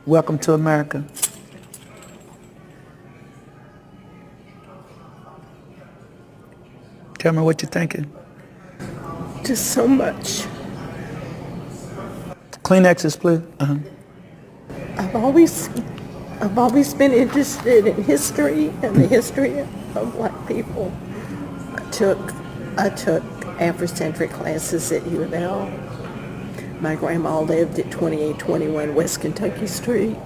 Welcome to America. Tell me what you're thinking. Just so much. Kleenexes, please. I've always been interested in history and the history of black people. I took Afrocentric classes at U of L. My grandma lived at 2821 West Kentucky Street.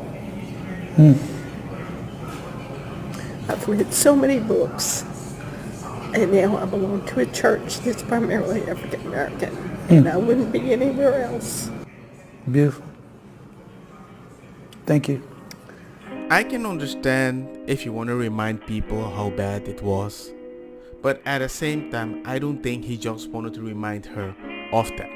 I've read so many books, and now I belong to a church that's primarily African American, and I wouldn't be anywhere else. Beautiful. Thank you. I can understand if you want to remind people how bad it was, but at the same time, I don't think he just wanted to remind her of that.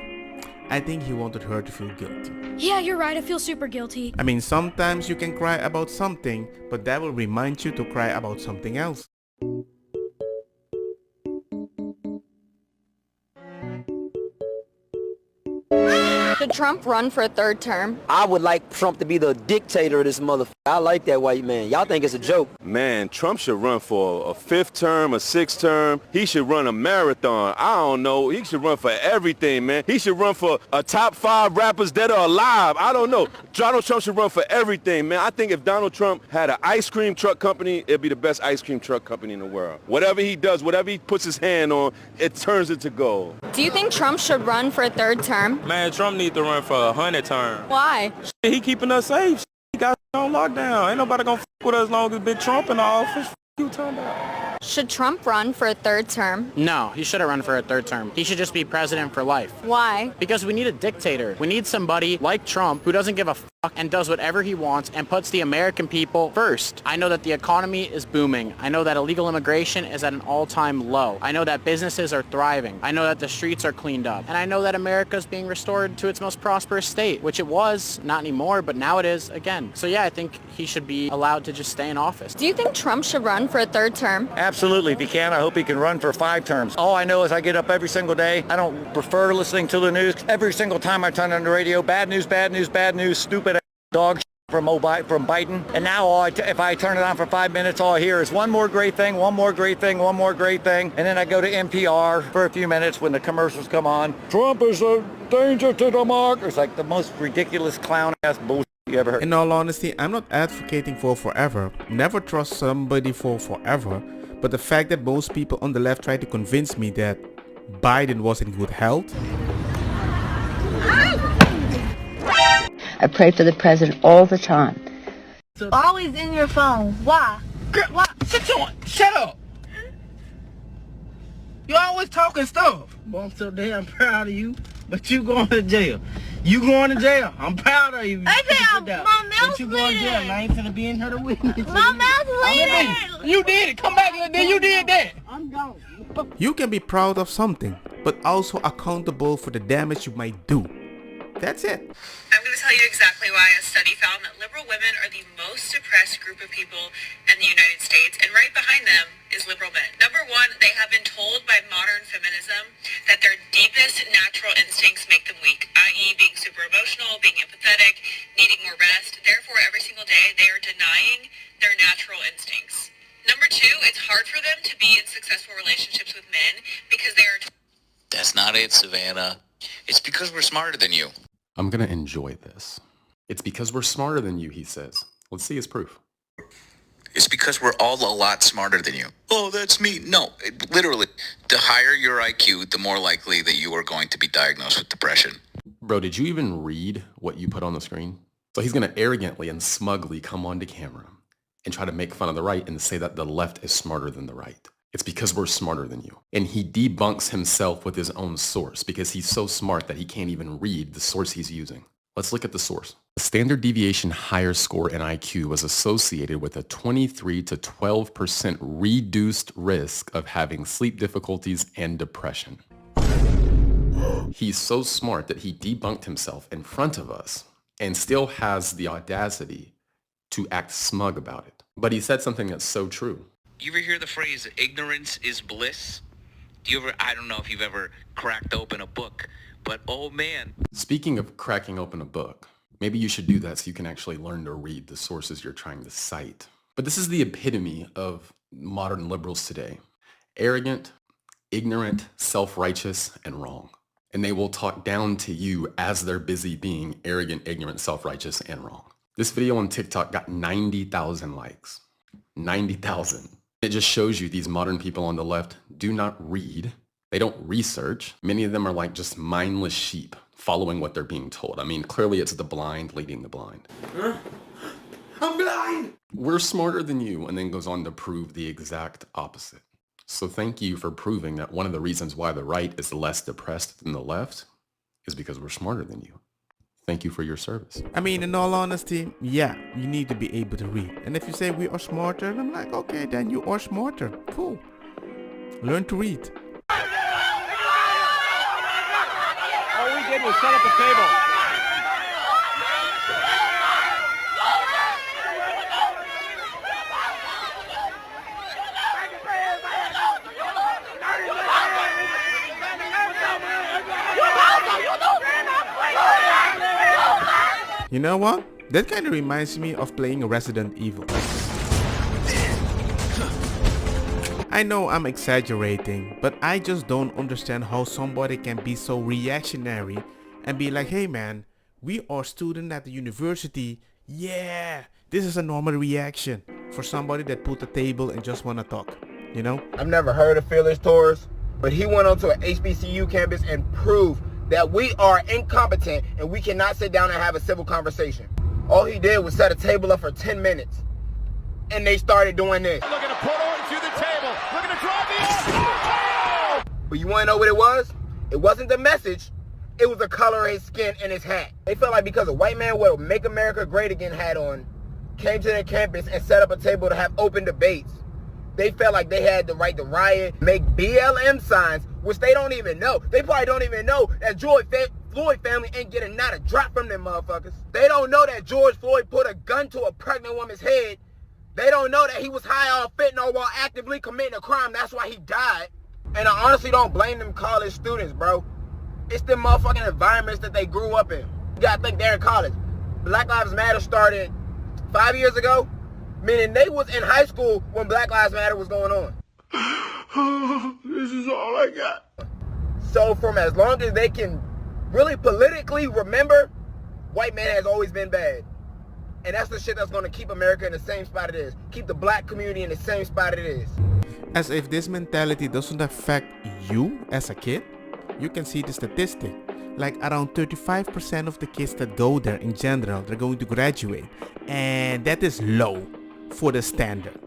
I think he wanted her to feel guilty. Yeah, you're right. I feel super guilty. I mean, sometimes you can cry about something, but that will remind you to cry about something else. Should Trump run for a third term? I would like Trump to be the dictator of this motherfucker. I like that white man. Y'all think it's a joke. Man, Trump should run for a fifth term, a sixth term. He should run a marathon. I don't know. He should run for everything, man. He should run for a top 5 rappers that are alive. I don't know. Donald Trump should run for everything, man. I think if Donald Trump had an ice cream truck company, it'd be the best ice cream truck company in the world. Whatever he does, whatever he puts his hand on, it turns into gold. Do you think Trump should run for a third term? Man, Trump needs to run for 100 terms. Why? He keeping us safe. He got on lockdown. Ain't nobody gonna with us as long as Big Trump in the office. You talking about? Should Trump run for a third term? No, he shouldn't run for a third term. He should just be president for life. Why? Because we need a dictator. We need somebody like Trump who doesn't give a fuck and does whatever he wants and puts the American people first. I know that the economy is booming. I know that illegal immigration is at an all-time low. I know that businesses are thriving. I know that the streets are cleaned up. And I know that America is being restored to its most prosperous state, which it was, not anymore, but now it is again. So yeah, I think he should be allowed to just stay in office. Do you think Trump should run for a third term? Absolutely. If he can, I hope he can run for 5 terms. All I know is I get up every single day. I don't prefer listening to the news. Every single time I turn on the radio, bad news, bad news, bad news, stupid dog from Biden. And now if I turn it on for 5 minutes, all I hear is one more great thing, one more great thing, one more great thing. And then I go to NPR for a few minutes when the commercials come on. Trump is a danger to democracy. It's like the most ridiculous clown-ass bullshit you ever heard. In all honesty, I'm not advocating for forever. Never trust somebody for forever. But the fact that most people on the left try to convince me that Biden was in good health. I pray for the president all the time. Always in your phone. Why? Why? Shut up. You always talking stuff. Well, I'm so damn proud of you, but you going to jail. You going to jail. I'm proud of you. I said my mouth you going to jail. I ain't finna be in here to witness. My mouth bleeding. You did it. Come back and then you did that. I'm gone. You can be proud of something, but also accountable for the damage you might do. That's it. I'm going to tell you exactly why a study found that liberal women are the most oppressed group of people in the United States, and right behind them is liberal men. Number one, they have been told by modern feminism that their deepest natural instincts make them weak, i.e. being super emotional, being empathetic, needing more rest. Therefore, every single day, they are denying their natural instincts. Number two, it's hard for them to be in successful relationships with men because they are... That's not it, Savannah. It's because we're smarter than you. I'm going to enjoy this. It's because we're smarter than you, he says. Let's see his proof. It's because we're all a lot smarter than you. Oh, that's me. No, literally, the higher your IQ, the more likely that you are going to be diagnosed with depression. Bro, did you even read what you put on the screen? So he's going to arrogantly and smugly come onto camera and try to make fun of the right and say that the left is smarter than the right. It's because we're smarter than you. And he debunks himself with his own source because he's so smart that he can't even read the source he's using. Let's look at the source. The standard deviation higher score in IQ was associated with a 23 to 12% reduced risk of having sleep difficulties and depression. He's so smart that he debunked himself in front of us and still has the audacity to act smug about it. But he said something that's so true. You ever hear the phrase, ignorance is bliss? Do you ever, I don't know if you've ever cracked open a book, but oh man. Speaking of cracking open a book, Maybe you should do that so you can actually learn to read the sources you're trying to cite. But this is the epitome of modern liberals today. Arrogant, ignorant, self-righteous, and wrong. And they will talk down to you as they're busy being arrogant, ignorant, self-righteous, and wrong. This video on TikTok got 90,000 likes. 90,000. It just shows you these modern people on the left do not read. They don't research. Many of them are like just mindless sheep following what they're being told. I mean, clearly it's the blind leading the blind. I'm blind! We're smarter than you, and then goes on to prove the exact opposite. So thank you for proving that one of the reasons why the right is less depressed than the left is because we're smarter than you. Thank you for your service. I mean, in all honesty, yeah, you need to be able to read. And if you say we are smarter, I'm like, okay, then you are smarter. Cool. Learn to read. All we did was set up a table. You know what? That kind of reminds me of playing Resident Evil. I know I'm exaggerating, but I just don't understand how somebody can be so reactionary and be like, hey man, we are students at the university. Yeah, this is a normal reaction for somebody that put a table and just want to talk, you know? I've never heard of Fearless Tours, but he went onto an HBCU campus and proved that we are incompetent and we cannot sit down and have a civil conversation. All he did was set a table up for 10 minutes and they started doing this. Looking to put on to the table. Looking to drop the But you want to know what it was? It wasn't the message. It was the color of his skin and his hat. They felt like because a white man with a Make America Great Again hat on came to their campus and set up a table to have open debates, they felt like they had the right to riot, make BLM signs, which they don't even know. They probably don't even know that George Floyd family ain't getting not a drop from them motherfuckers. They don't know that George Floyd put a gun to a pregnant woman's head. They don't know that he was high on fentanyl while actively committing a crime. That's why he died. And I honestly don't blame them college students, bro. It's the motherfucking environments that they grew up in. You gotta think they're in college. Black Lives Matter started 5 years ago, meaning they was in high school when Black Lives Matter was going on. This is all I got. So from as long as they can really politically remember, white man has always been bad. And that's the shit that's going to keep America in the same spot it is. Keep the black community in the same spot it is. As if this mentality doesn't affect you as a kid. You can see the statistic. Like around 35% of the kids that go there in general, they're going to graduate. And that is low for the standard.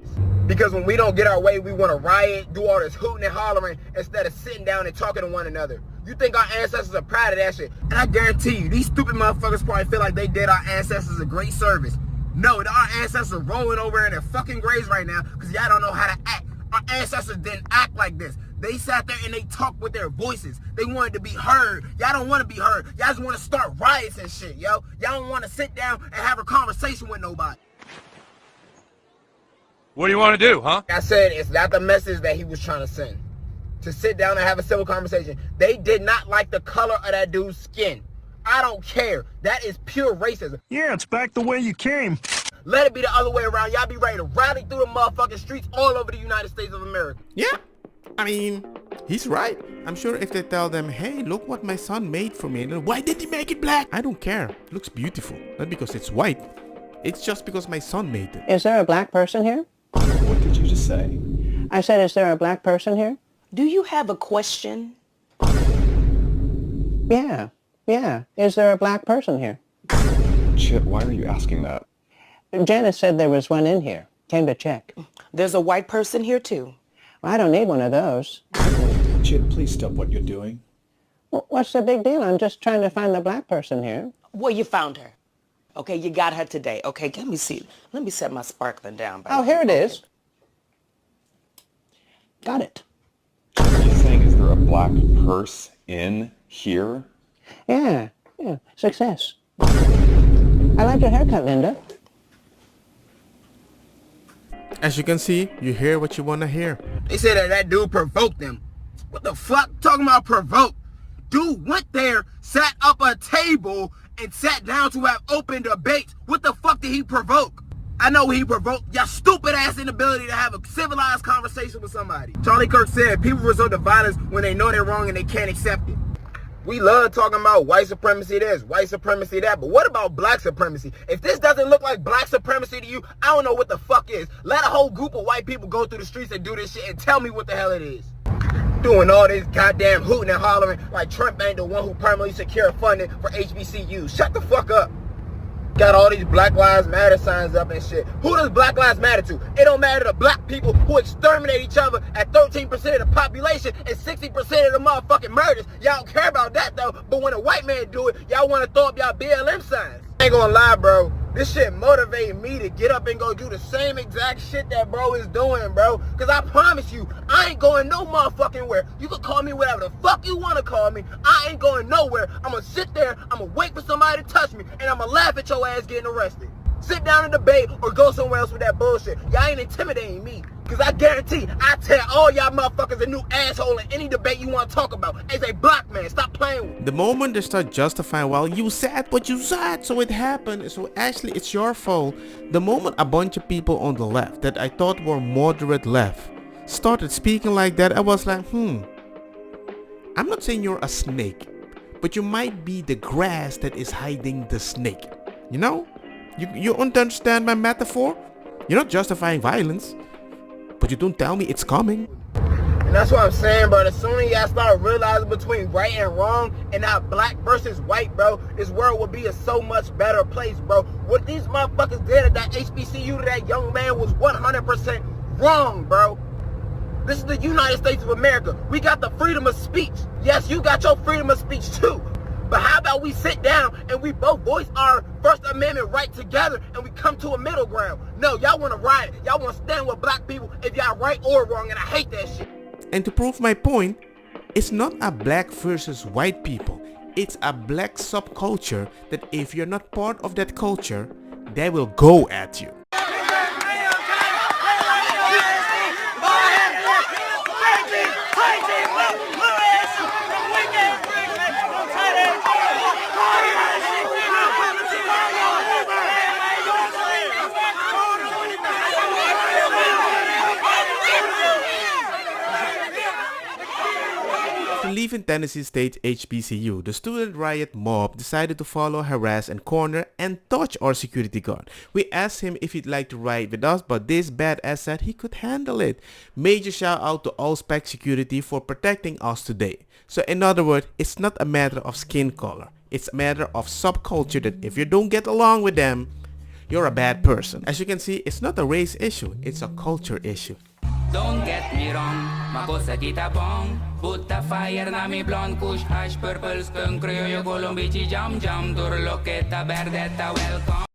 Because when we don't get our way, we want to riot, do all this hooting and hollering instead of sitting down and talking to one another. You think our ancestors are proud of that shit. And I guarantee you, these stupid motherfuckers probably feel like they did our ancestors a great service. No, our ancestors are rolling over in their fucking graves right now because y'all don't know how to act. Our ancestors didn't act like this. They sat there and they talked with their voices. They wanted to be heard. Y'all don't want to be heard. Y'all just want to start riots and shit, yo. Y'all don't want to sit down and have a conversation with nobody. What do you want to do, huh? I said it's not the message that he was trying to send. To sit down and have a civil conversation. They did not like the color of that dude's skin. I don't care. That is pure racism. Yeah, it's back the way you came. Let it be the other way around. Y'all be ready to rally through the motherfucking streets all over the United States of America. Yeah. I mean, he's right. I'm sure if they tell them, hey, look what my son made for me. Why did he make it black? I don't care. It looks beautiful. Not because it's white. It's just because my son made it. Is there a black person here? What did you just say? I said, is there a black person here? Do you have a question? Yeah. Is there a black person here? Chip, why are you asking that? Janice said there was one in here. Came to check. There's a white person here too. Well, I don't need one of those. Chip, please stop what you're doing. What's the big deal? I'm just trying to find the black person here. Well, you found her. Okay, you got her today. Okay, let me see. Let me set my sparkling down. Oh, here it is. Got it. Are you saying, is there a black purse in here? Yeah. Success. I like your haircut, Linda. As you can see, you hear what you want to hear. They said that dude provoked them. What the fuck? Talking about provoke? Dude went there, sat up a table, and sat down to have open debates. What the fuck did he provoke? I know he provoked y'all stupid ass inability to have a civilized conversation with somebody. Charlie Kirk said people resort to violence when they know they're wrong and they can't accept it. We love talking about white supremacy this, white supremacy that, but what about black supremacy? If this doesn't look like black supremacy to you, I don't know what the fuck is. Let a whole group of white people go through the streets and do this shit and tell me what the hell it is. Doing all this goddamn hooting and hollering like Trump ain't the one who permanently secured funding for HBCUs. Shut the fuck up. Got all these Black Lives Matter signs up and shit. Who does Black Lives matter to? It don't matter to black people who exterminate each other at 13% of the population and 60% of the motherfucking murders. Y'all don't care about that though, but when a white man do it, y'all want to throw up y'all BLM signs. I ain't gonna lie, bro. This shit motivated me to get up and go do the same exact shit that bro is doing, bro. Cause I promise you, I ain't going no motherfucking where. You can call me whatever the fuck you want to call me. I ain't going nowhere. I'm gonna sit there, I'm gonna wait for somebody to touch me, and I'm gonna laugh at your ass getting arrested. Sit down and debate or go somewhere else with that bullshit. Y'all ain't intimidating me. Cause I guarantee I tear all y'all motherfuckers a new asshole in any debate you want to talk about. As a black man, stop playing with me. The moment they start justifying, well, you said what you said, so it happened, so actually it's your fault. The moment a bunch of people on the left that I thought were moderate left started speaking like that, I was like, I'm not saying you're a snake, but you might be the grass that is hiding the snake. You know? You understand my metaphor? You're not justifying violence, but you don't tell me it's coming. And that's what I'm saying, bro. As soon as y'all start realizing between right and wrong and not black versus white, bro, this world would be a so much better place, bro. What these motherfuckers did at that HBCU to that young man was 100% wrong, bro. This is the United States of America. We got the freedom of speech. Yes, you got your freedom of speech too. But how about we sit down and we both voice our First Amendment right together and we come to a middle ground? No, y'all want to riot. Y'all want to stand with black people if y'all right or wrong, and I hate that shit. And to prove my point, it's not a black versus white people. It's a black subculture that if you're not part of that culture, they will go at you. Leaving Tennessee State HBCU, the student riot mob decided to follow, harass, and corner and touch our security guard. We asked him if he'd like to ride with us, but this badass said he could handle it. Major shout out to all spec security for protecting us today. So in other words, it's not a matter of skin color. It's a matter of subculture that if you don't get along with them, you're a bad person. As you can see, it's not a race issue, it's a culture issue. Don't get me wrong, makosa kita bong. Put the fire na mi blonde kush hash purple skunk criollo colombici jam jam. Durloqueta verdeta welcome.